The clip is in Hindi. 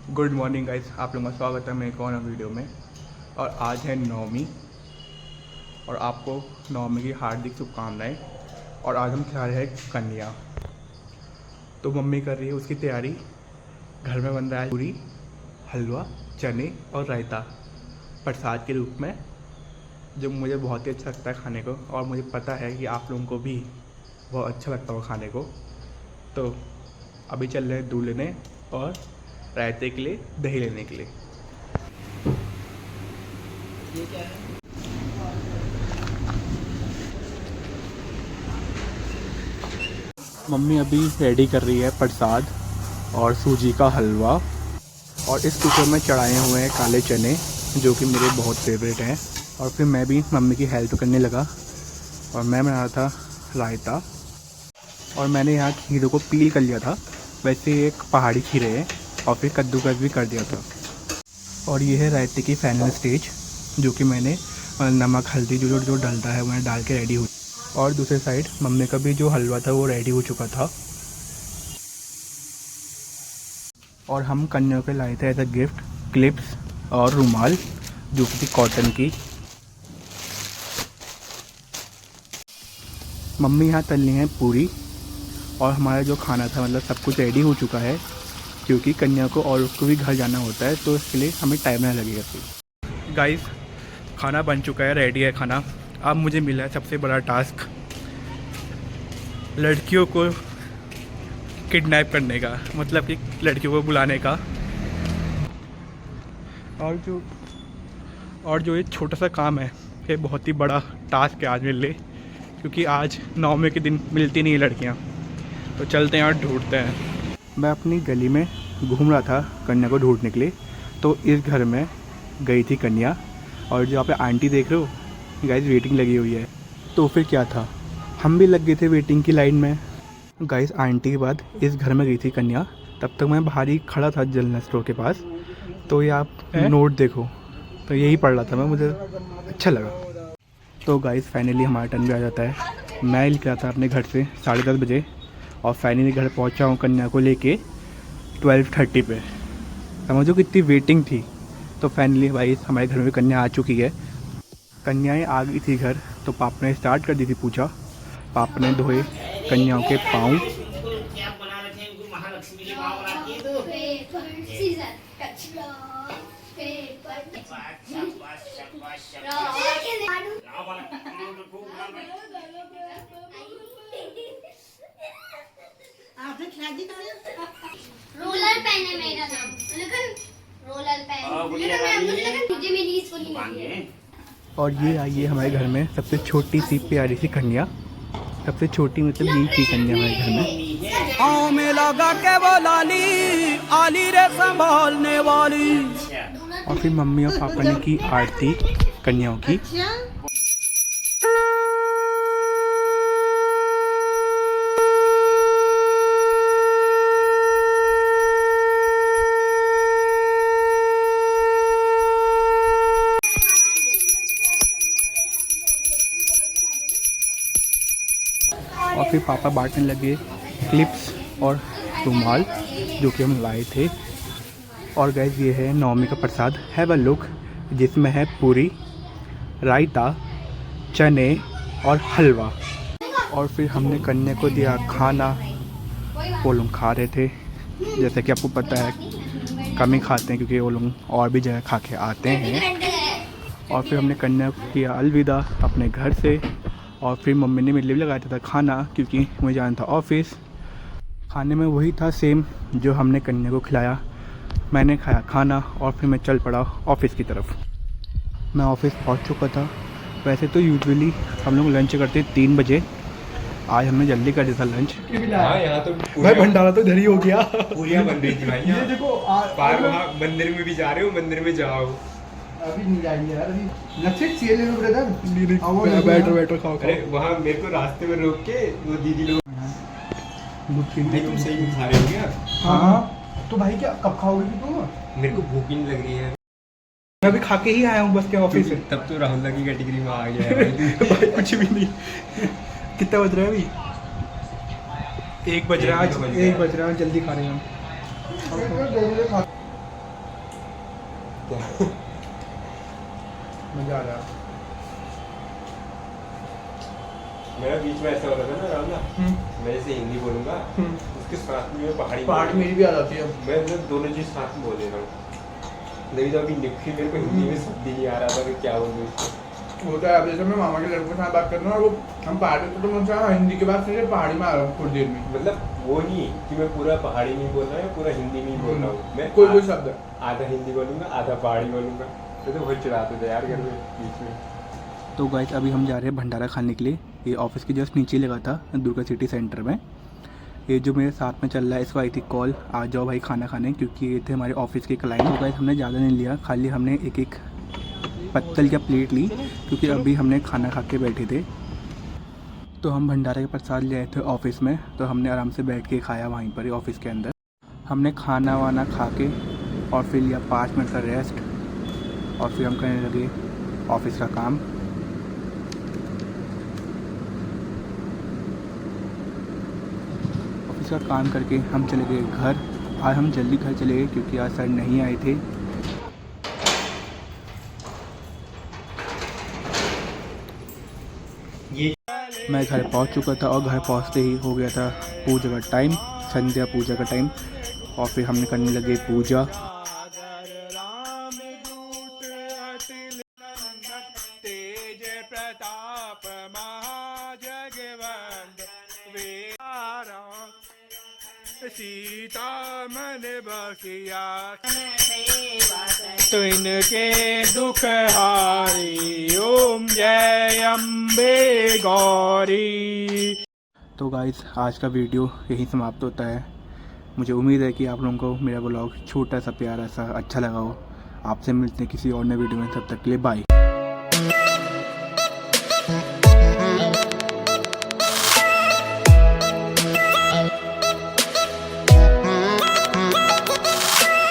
गुड मॉर्निंग गाइस, आप लोगों का स्वागत है मेरे एक और वीडियो में। और आज है नवमी और आपको नवमी की हार्दिक शुभकामनाएं। और आज हम खा रहे हैं कन्या। तो मम्मी कर रही है उसकी तैयारी। घर में बन रहा है पूरी, हलवा, चने और रायता प्रसाद के रूप में, जो मुझे बहुत ही अच्छा लगता है खाने को। और मुझे पता है कि आप लोगों को भी बहुत अच्छा लगता होगा खाने को। तो अभी चल रहे हैं दूध लेने और रायते के लिए दही लेने के लिए। ये क्या है? मम्मी अभी रेडी कर रही है प्रसाद और सूजी का हलवा। और इस कुकर में चढ़ाए हुए हैं काले चने, जो कि मेरे बहुत फेवरेट हैं। और फिर मैं भी मम्मी की हेल्प करने लगा और मैं बना रहा था रायता। और मैंने यहाँ खीरों को पील कर लिया था, वैसे एक पहाड़ी खीरे हैं, और फिर कद्दूकस भी कर दिया था। और ये है रायते की फाइनल स्टेज, जो कि मैंने नमक हल्दी जो डलता है मैंने डाल के रेडी हुई। और दूसरे साइड मम्मी का भी जो हलवा था वो रेडी हो चुका था। और हम कन्या के लाए थे एज अ गिफ्ट क्लिप्स और रुमाल, जो कि कॉटन की। मम्मी यहाँ तलनी है पूरी। और हमारा जो खाना था, मतलब सब कुछ रेडी हो चुका है, क्योंकि कन्या को और उसको भी घर जाना होता है, तो इसके लिए हमें टाइम नहीं लगेगा। फिर गाइस, खाना बन चुका है, रेडी है खाना। अब मुझे मिला है सबसे बड़ा टास्क, लड़कियों को किडनैप करने का, मतलब कि लड़कियों को बुलाने का। और जो ये छोटा सा काम है, ये बहुत ही बड़ा टास्क है आज मेरे लिए, क्योंकि आज नवमी के दिन मिलती नहीं लड़कियाँ। तो चलते हैं और ढूंढते हैं। मैं अपनी गली में घूम रहा था कन्या को ढूंढने के लिए, तो इस घर में गई थी कन्या। और जो यहाँ पे आंटी देख रहे हो गाइस, वेटिंग लगी हुई है। तो फिर क्या था, हम भी लग गए थे वेटिंग की लाइन में। गाइस, आंटी के बाद इस घर में गई थी कन्या। तब तक मैं बाहर ही खड़ा था जनरल स्टोर के पास। तो ये आप नोट देखो, तो यही पढ़ रहा था मैं, मुझे अच्छा लगा। तो गाइस, फाइनली हमारा टर्न भी आ जाता है। मैं निकला था अपने घर से 10:30 बजे, और फाइनली घर पहुंचा हूँ कन्या को लेके 12:30 पे। समझो कितनी वेटिंग थी। तो फाइनली भाई हमारे घर में कन्या आ चुकी है। कन्याएँ आ गई थी घर, तो पापा ने स्टार्ट कर दी थी पूजा। पापा ने धोए कन्याओं के पाँव। रोलर पेन है मेरा नाम, लेकिन रोलर पेन मुझे मेरी स्कूल में। और ये आई है हमारे घर में सबसे छोटी सी प्यारी सी कन्या। सबसे छोटी मतलब ये थी कन्या हमारे घर में। आओ में लगा के वो लाली आली रे संभालने वाली। और फिर मम्मी और पापा ने की आरती कन्याओं की। और फिर पापा बांटने लगे क्लिप्स और रुमाल, जो कि हम लाए थे। और गैस, ये है नवमी का प्रसाद, हैव अ लुक, जिसमें है पूरी, रायता, चने और हलवा। और फिर हमने कन्या को दिया खाना। वो लोग खा रहे थे, जैसे कि आपको पता है कम ही खाते हैं, क्योंकि वो लोग और भी जगह खा के आते हैं। और फिर हमने कन्या को किया अलविदा अपने घर से। और फिर मम्मी ने मेरे लिए भी लगाया था खाना, क्योंकि मुझे जाना था ऑफिस। खाने में वही था सेम जो हमने कन्या को खिलाया। मैंने खाया खाना और फिर मैं चल पड़ा ऑफिस की तरफ। मैं ऑफिस पहुंच चुका था। वैसे तो यूजुअली हम लोग लंच करते 3 बजे, आज हमने जल्दी कर दिया था लंच। हाँ, यहाँ तो भाई भंडारा तो इधर ही हो गया। पूरियाँ बन रही थी भाई। ये देखो बाहर वहाँ मंदिर में भी जा रहे हो, मंदिर में जाओ। अभी नहीं जाएंगे यार, अभी लक्षित सीए ले लो ब्रदर। बैठो खाओ। अरे वहाँ मेरे को रास्ते में रोक के वो दीदी लोग, भाई तुम सही में खा रहे हो क्या? हाँ, तो भाई क्या कब खाओगे तुम? मेरे को भूख ही नहीं लग रही है। मैं भी खा के ही आया हूँ बस के ऑफिस से। तब तो राहुल की कैटेगरी में आ गया है। भाई कुछ भी नहीं। कितना बज रहा है अभी? 1 बज रहा है। 1 बज रहा है, जल्दी खा रहे हैं हम। मजा आ रहा है। मेरा बीच में ऐसा हो रहा था ना राहुल, मैं जैसे हिंदी बोलूंगा उसके साथ में पहाड़ी मेरी भी आ जाती है। मैं दोनों चीज साथ में बोल रहा हूँ। नहीं तो अभी निखी मेरे को हिंदी में शब्द ही नहीं आ रहा था कि क्या बोलूँ इसको। होता है, अब जैसे मैं मामा के लड़कों के साथ बात कर रहा हूँ और वो हम पहाड़ी तो मुझे हिंदी के बाद फिर पहाड़ी में आ रहा हूँ थोड़ी देर में। मतलब वो नहीं कि मैं पूरा पहाड़ी नहीं बोल रहा हूँ, पूरा हिंदी नहीं बोल रहा हूँ। मैं कोई शब्द आधा हिंदी बोलूंगा, आधा पहाड़ी बोलूंगा। तो बहुत चिढ़ाते थे यार घर में बीच में। तो गाइस अभी हम जा रहे हैं भंडारा खाने के लिए। ये ऑफिस के जस्ट नीचे लगा था दुर्गा सिटी सेंटर में। ये जो मेरे साथ में चल रहा है इसको आई थी कॉल, आ जाओ भाई खाना खाने, क्योंकि ये थे हमारे ऑफिस के क्लाइंट। तो गाइस हमने ज़्यादा नहीं लिया, खाली हमने एक एक पत्तल या प्लेट ली, क्योंकि अभी हमने खाना खा के बैठे थे। तो हम भंडारा के प्रसाद ले आए थे ऑफिस में, तो हमने आराम से बैठ के खाया वहीं पर ही ऑफिस के अंदर। हमने खाना वाना खा के और फिर लिया 5 मिनट का रेस्ट और फिर हम करने लगे ऑफिस का काम। ऑफिस का काम करके हम चले गए घर। आज हम जल्दी घर चले गए क्योंकि आज सर नहीं आए थे। मैं घर पहुंच चुका था और घर पहुंचते ही हो गया था पूजा का टाइम, संध्या पूजा का टाइम। और फिर हमने करने लगे पूजा। सीता मन बसिया तो इनके दुख हारी, ओम जय अम्बे गौरी। तो गाइस आज का वीडियो यहीं समाप्त होता है। मुझे उम्मीद है कि आप लोगों को मेरा ब्लॉग छोटा सा प्यारा सा अच्छा लगा हो। आपसे मिलते हैं किसी और नए वीडियो में, तब तक के लिए बाय।